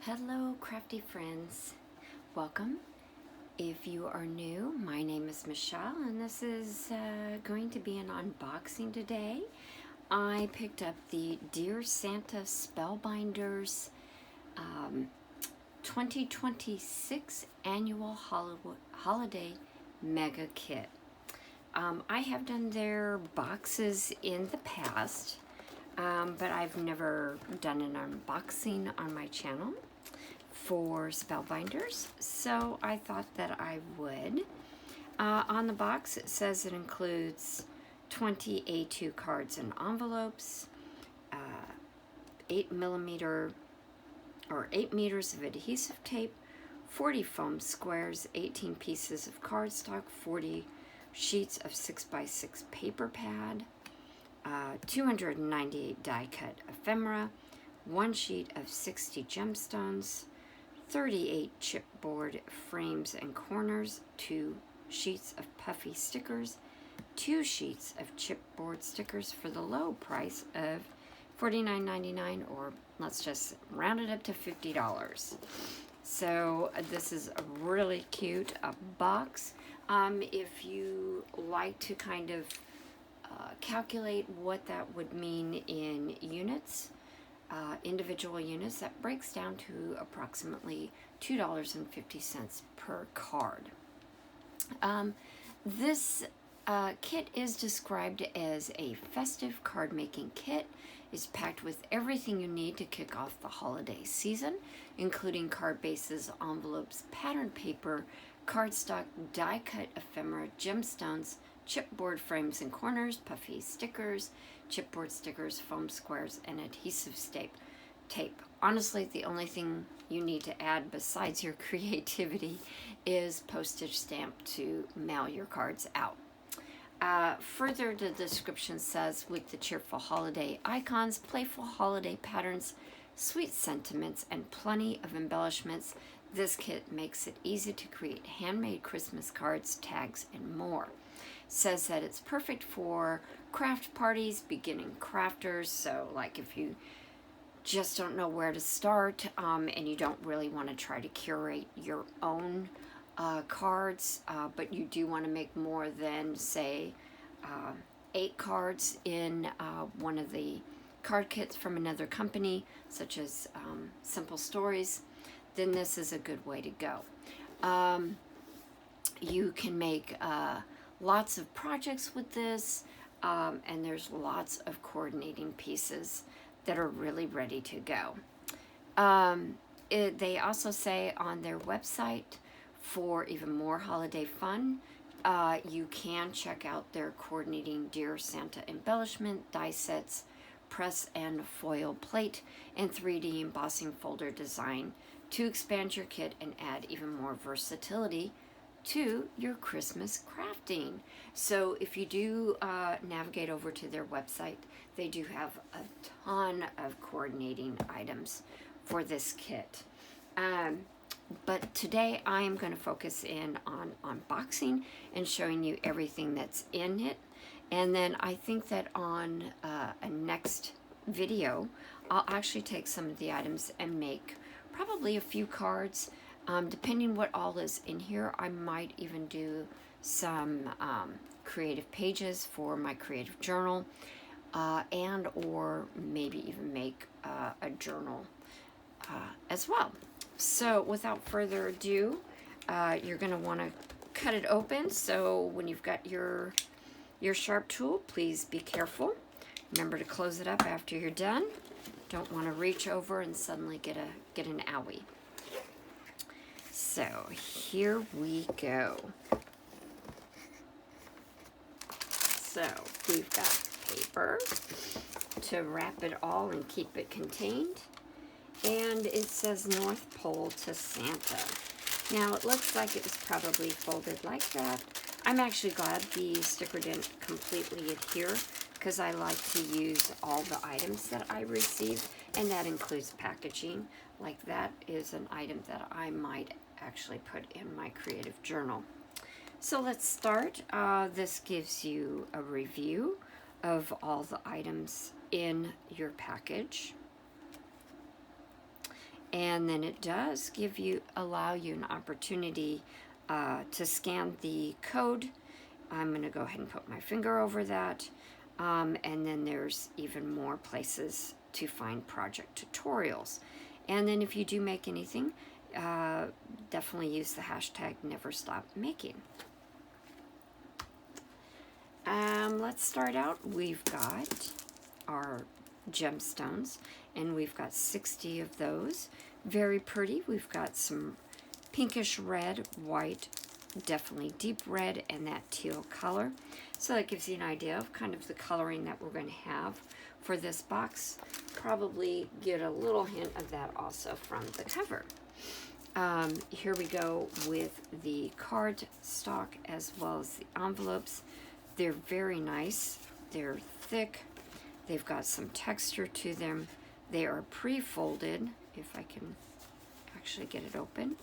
Hello crafty friends, welcome. If you are new, my name is Michelle and this is going to be an unboxing today. I picked up the Dear Santa Spellbinders 2026 Annual Holiday Mega Kit. I have done their boxes in the past, but I've never done an unboxing on my channel for Spellbinders, so I thought that I would. On the box it says it includes 20 A2 cards and envelopes, 8 meters of adhesive tape, 40 foam squares, 18 pieces of cardstock, 40 sheets of 6x6 paper pad, 298 die-cut ephemera, 1 sheet of 60 gemstones, 38 chipboard frames and corners, 2 sheets of puffy stickers, 2 sheets of chipboard stickers for the low price of $49.99, or let's just round it up to $50. So this is a really cute box. If you like to kind of calculate what that would mean in units, individual units, that breaks down to approximately $2.50 per card. This kit is described as a festive card making kit. It's packed with everything you need to kick off the holiday season, including card bases, envelopes, patterned paper, cardstock, die-cut ephemera, gemstones, chipboard frames and corners, puffy stickers, chipboard stickers, foam squares, and adhesive tape. Honestly, the only thing you need to add besides your creativity is postage stamp to mail your cards out. Further, the description says, with the cheerful holiday icons, playful holiday patterns, sweet sentiments, and plenty of embellishments, this kit makes it easy to create handmade Christmas cards, tags, and more. Says that it's perfect for craft parties, beginning crafters, so like if you just don't know where to start and you don't really want to try to curate your own cards, but you do want to make more than, say, 8 cards in one of the card kits from another company, such as Simple Stories, then this is a good way to go. You can make lots of projects with this, and there's lots of coordinating pieces that are really ready to go. They also say on their website, for even more holiday fun, you can check out their coordinating Dear Santa embellishment, die sets, press and foil plate, and 3D embossing folder design to expand your kit and add even more versatility to your Christmas crafting. So if you do navigate over to their website, they do have a ton of coordinating items for this kit. But today I am going to focus in on unboxing and showing you everything that's in it. And then I think that on a next video, I'll actually take some of the items and make probably a few cards. Depending what all is in here, I might even do some creative pages for my creative journal, and or maybe even make a journal as well. So without further ado, you're going to want to cut it open. So when you've got your sharp tool, please be careful. Remember to close it up after you're done. Don't want to reach over and suddenly get an owie. So here we go. So we've got paper to wrap it all and keep it contained. And it says North Pole to Santa. Now it looks like it was probably folded like that. I'm actually glad the sticker didn't completely adhere, because I like to use all the items that I receive, and that includes packaging. Like that is an item that I might actually put in my creative journal. So let's start. This gives you a review of all the items in your package. And then it does allow you an opportunity to scan the code. I'm going to go ahead and put my finger over that. And then there's even more places to find project tutorials. And then if you do make anything, definitely use the hashtag #NeverStopMaking. Let's start out. We've got our gemstones, and we've got 60 of those. Very pretty. We've got some pinkish red, white, definitely deep red, and that teal color. So that gives you an idea of kind of the coloring that we're going to have for this box. Probably get a little hint of that also from the cover. Here we go with the card stock as well as the envelopes. They're very nice. They're thick. They've got some texture to them. They are pre-folded, if I can actually get it open.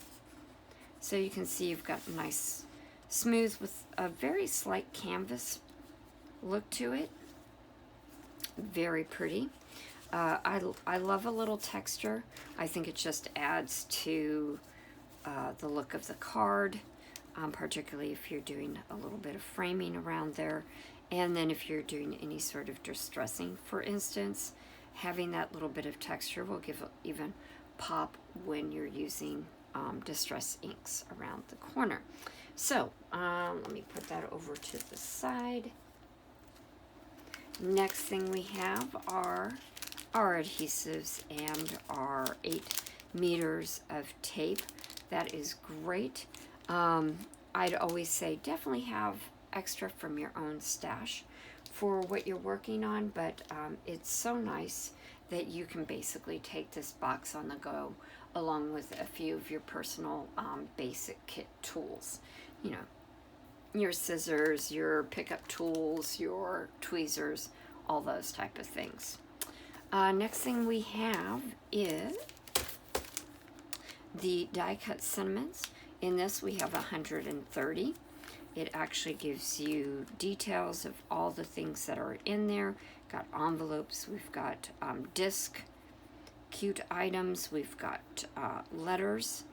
So you can see you've got nice, smooth with a very slight canvas look to it. Very pretty. I love a little texture. I think it just adds to the look of the card, particularly if you're doing a little bit of framing around there. And then if you're doing any sort of distressing, for instance, having that little bit of texture will give it even pop when you're using distress inks around the corner. So let me put that over to the side. Next thing we have are our adhesives and our 8 meters of tape. That is great. I'd always say definitely have extra from your own stash for what you're working on, but it's so nice that you can basically take this box on the go along with a few of your personal basic kit tools. You know, your scissors, your pickup tools, your tweezers, all those type of things. Next thing we have is the die cut sentiments. In this we have 130. It actually gives you details of all the things that are in there. Got envelopes, we've got disc, cute items, we've got letters,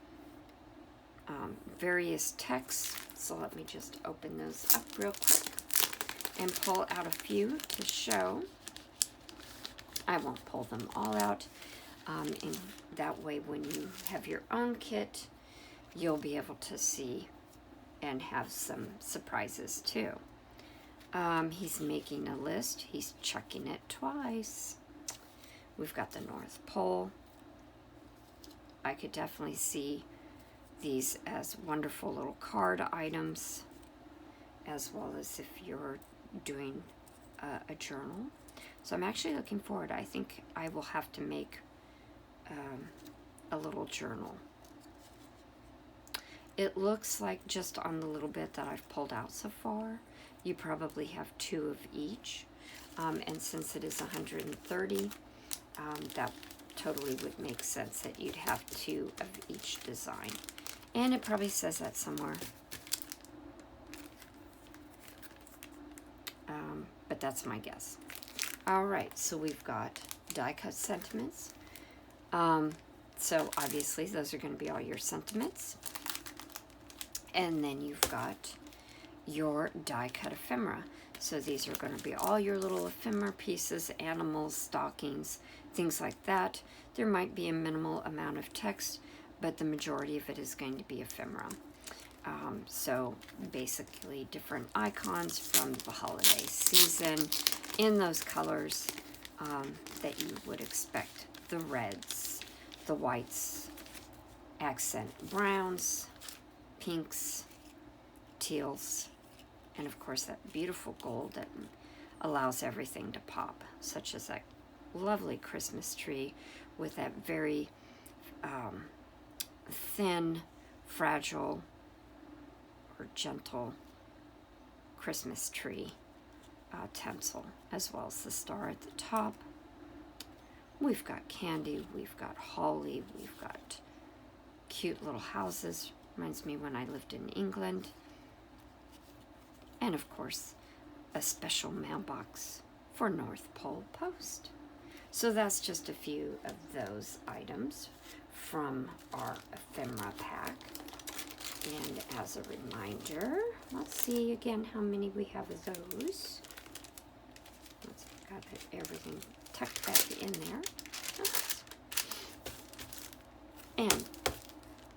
various texts. So let me just open those up real quick and pull out a few to show. I won't pull them all out. And that way when you have your own kit, you'll be able to see and have some surprises too. He's making a list. He's checking it twice. We've got the North Pole. I could definitely see these as wonderful little card items, as well as if you're doing a journal. So I'm actually looking forward. I think I will have to make a little journal. It looks like just on the little bit that I've pulled out so far, you probably have 2 of each. And since it is 130, that totally would make sense that you'd have 2 of each design. And it probably says that somewhere. But that's my guess. All right, so we've got die cut sentiments. So obviously those are going to be all your sentiments. And then you've got your die cut ephemera. So these are going to be all your little ephemera pieces, animals, stockings, things like that. There might be a minimal amount of text, but the majority of it is going to be ephemera. So basically different icons from the holiday season in those colors that you would expect. The reds, the whites, accent browns, pinks, teals, and of course that beautiful gold that allows everything to pop, such as that lovely Christmas tree with that very thin, fragile, or gentle Christmas tree tinsel, as well as the star at the top. We've got candy, we've got holly, we've got cute little houses. Reminds me when I lived in England. And of course, a special mailbox for North Pole Post. So that's just a few of those items from our ephemera pack. And as a reminder, let's see again how many we have of those. Let's got everything tucked back in there. Oops. And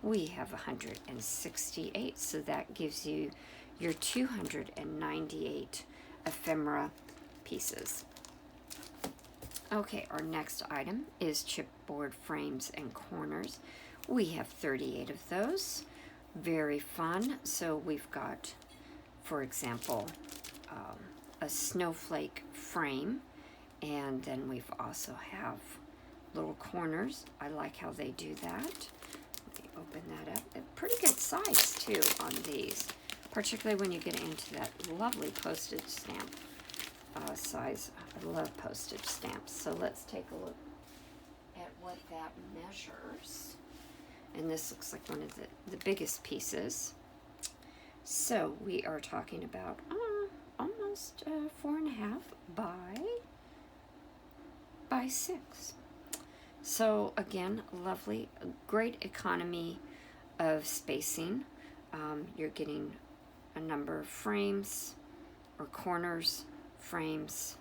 we have 168, so that gives you your 298 ephemera pieces. Okay, our next item is chipboard frames and corners. We have 38 of those. Very fun. So we've got, for example, a snowflake frame, and then we've also have little corners. I like how they do that. Let me open that up. A pretty good size too on these, particularly when you get into that lovely postage stamp size. I love postage stamps. So let's take a look at what that measures. And this looks like one of the biggest pieces. So we are talking about almost 4.5 by 6. So again, lovely, great economy of spacing. You're getting a number of frames or corners, frames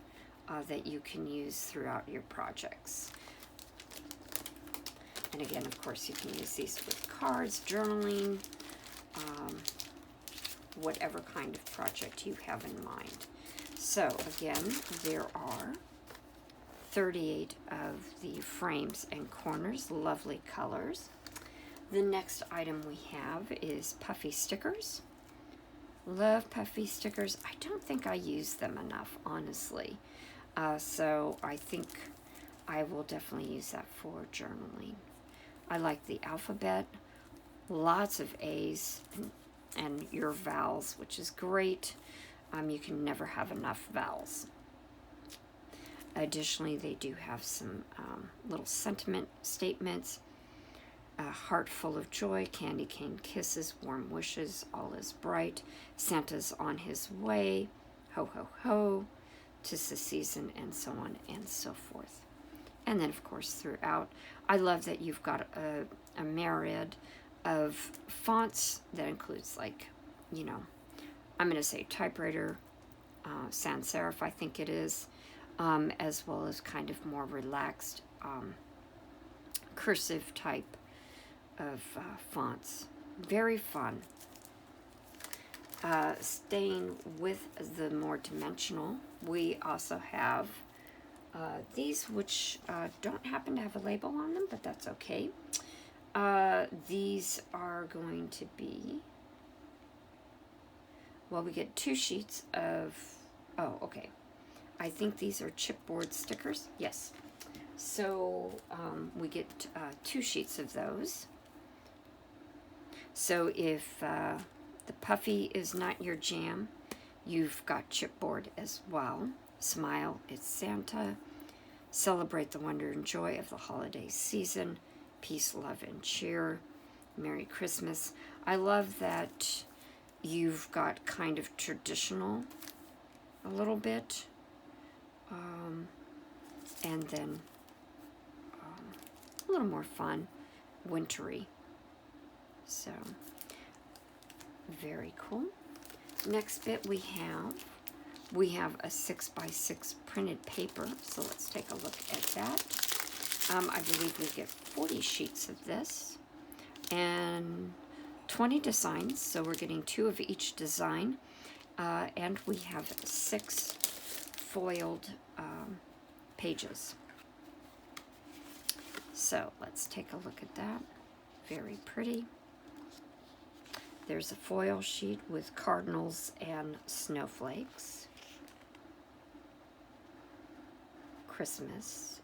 that you can use throughout your projects. And again, of course, you can use these with cards, journaling, whatever kind of project you have in mind. So again, there are 38 of the frames and corners, lovely colors. The next item we have is puffy stickers. Love puffy stickers. I don't think I use them enough, honestly. So I think I will definitely use that for journaling. I like the alphabet, lots of A's and your vowels, which is great. You can never have enough vowels. Additionally, they do have some little sentiment statements. A heart full of joy, candy cane kisses, warm wishes, all is bright, Santa's on his way, ho ho ho, 'tis the season, and so on and so forth. And then, of course, throughout, I love that you've got a myriad of fonts that includes, like, you know, I'm going to say typewriter, sans serif, I think it is, as well as kind of more relaxed cursive type of fonts. Very fun. Staying with the more dimensional, we also have these, which don't happen to have a label on them, but that's okay. These are going to be, well, we get 2 sheets of, oh, okay. I think these are chipboard stickers. Yes. So we get 2 sheets of those. So if the puffy is not your jam, you've got chipboard as well. Smile, it's Santa. Celebrate the wonder and joy of the holiday season. Peace, love, and cheer. Merry Christmas. I love that you've got kind of traditional a little bit. And then a little more fun, wintry. So, very cool. Next bit we have a 6x6 printed paper. So let's take a look at that. I believe we get 40 sheets of this and 20 designs. So we're getting 2 of each design. And we have 6 foiled pages. So let's take a look at that. Very pretty. There's a foil sheet with cardinals and snowflakes. Christmas,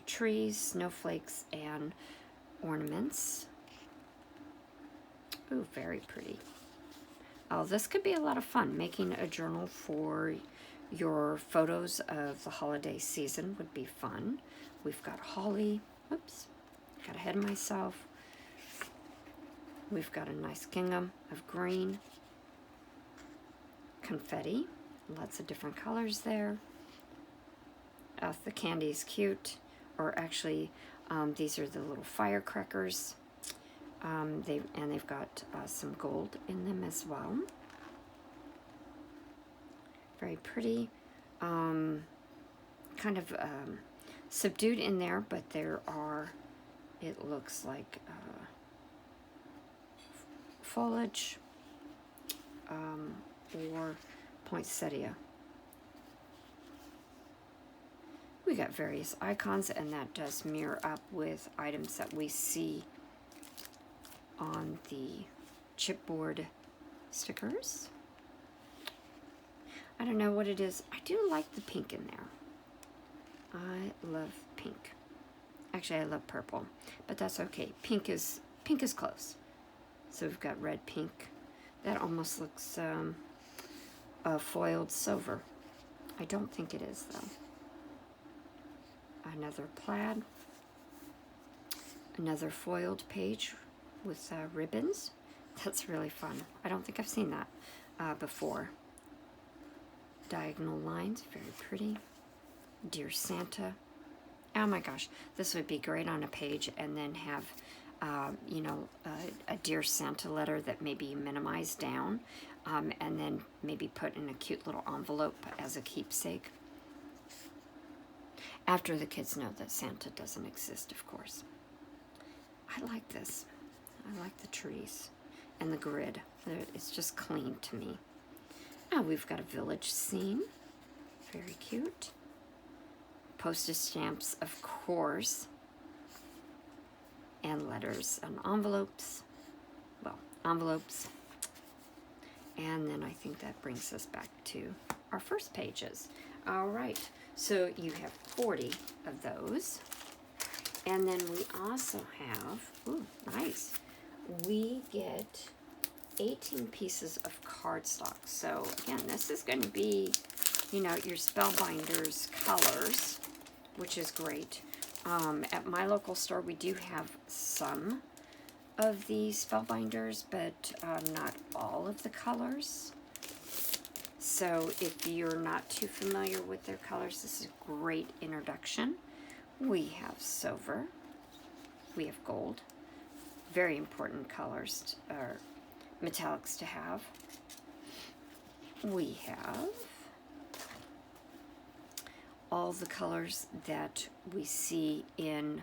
trees, snowflakes, and ornaments. Ooh, very pretty. Oh, this could be a lot of fun. Making a journal for your photos of the holiday season would be fun. We've got holly. Oops, got ahead of myself. We've got a nice gingham of green. Confetti, lots of different colors there. The candy is cute, or actually, these are the little firecrackers. They've got some gold in them as well. Very pretty. Kind of subdued in there, but there are, it looks like foliage or poinsettia. We got various icons, and that does mirror up with items that we see on the chipboard stickers. I don't know what it is. I do like the pink in there. I love pink. Actually, I love purple, but that's okay. Pink is close. So we've got red, pink. That almost looks a foiled silver. I don't think it is though. Another plaid. Another foiled page with ribbons. That's really fun. I don't think I've seen that before. Diagonal lines, very pretty. Dear Santa. Oh my gosh, this would be great on a page, and then have, you know, a Dear Santa letter that maybe minimized down, and then maybe put in a cute little envelope as a keepsake. After the kids know that Santa doesn't exist, of course. I like this. I like the trees and the grid. It's just clean to me. Now we've got a village scene. Very cute. Postage stamps, of course. And letters and envelopes. Well, envelopes. And then I think that brings us back to our first pages. All right, so you have 40 of those. And then we also have, ooh, nice. We get 18 pieces of cardstock. So again, this is going to be, you know, your Spellbinders colors, which is great. At my local store, we do have some of the Spellbinders, but not all of the colors. So if you're not too familiar with their colors, this is a great introduction. We have silver. We have gold. Very important colors, or metallics to have. We have all the colors that we see in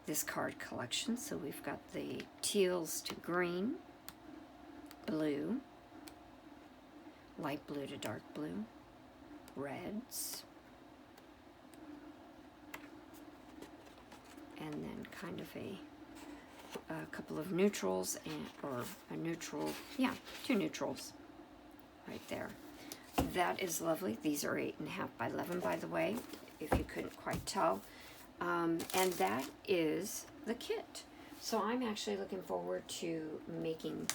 this card collection. So we've got the teals to green, blue, light blue to dark blue, reds, and then kind of a couple of neutrals, or a neutral, yeah, 2 neutrals right there. That is lovely. These are 8.5 by 11, by the way, if you couldn't quite tell. And that is the kit. So I'm actually looking forward to making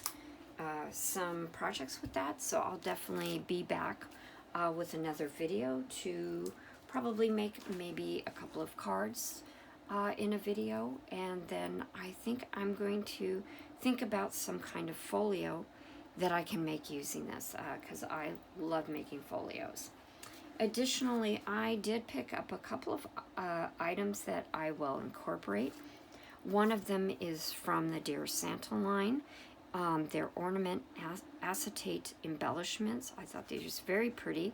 some projects with that. So I'll definitely be back with another video to probably make maybe a couple of cards in a video, and then I think I'm going to think about some kind of folio that I can make using this, because I love making folios. Additionally, I did pick up a couple of items that I will incorporate. One of them is from the Dear Santa line. Their ornament acetate embellishments. I thought they were just very pretty,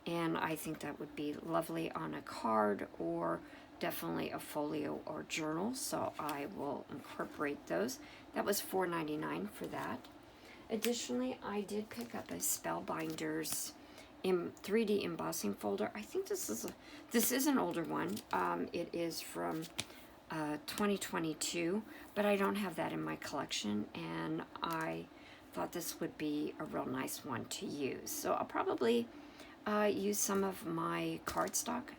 and I think that would be lovely on a card, or definitely a folio or journal, so I will incorporate those. That was $4.99 for that. Additionally, I did pick up a Spellbinders in 3D embossing folder. I think this is an older one. It is from 2022, but I don't have that in my collection, and I thought this would be a real nice one to use. So I'll probably use some of my cardstock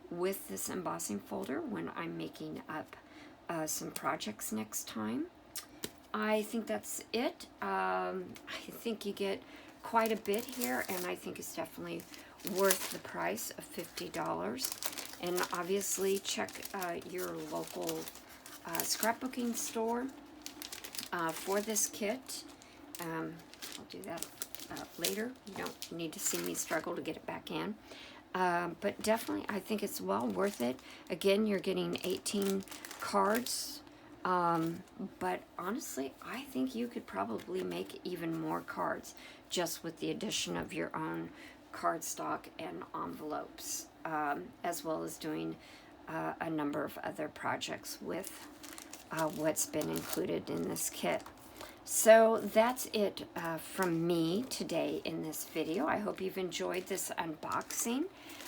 with this embossing folder when I'm making up some projects next time. I think that's it. I think you get quite a bit here, and I think it's definitely worth the price of $50. And obviously check your local scrapbooking store for this kit. I'll do that later. You don't need to see me struggle to get it back in. But definitely, I think it's well worth it. Again, you're getting 18 cards But honestly, I think you could probably make even more cards just with the addition of your own cardstock and envelopes, as well as doing a number of other projects with what's been included in this kit. So that's it from me today in this video. I hope you've enjoyed this unboxing.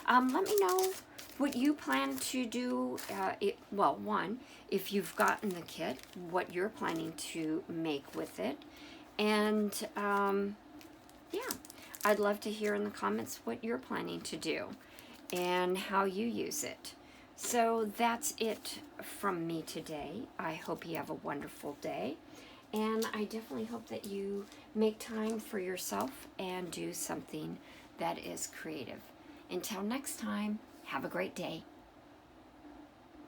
Let me know what you plan to do. Well, one, if you've gotten the kit, what you're planning to make with it. And yeah, I'd love to hear in the comments what you're planning to do and how you use it. So that's it from me today. I hope you have a wonderful day. And I definitely hope that you make time for yourself and do something that is creative. Until next time, have a great day.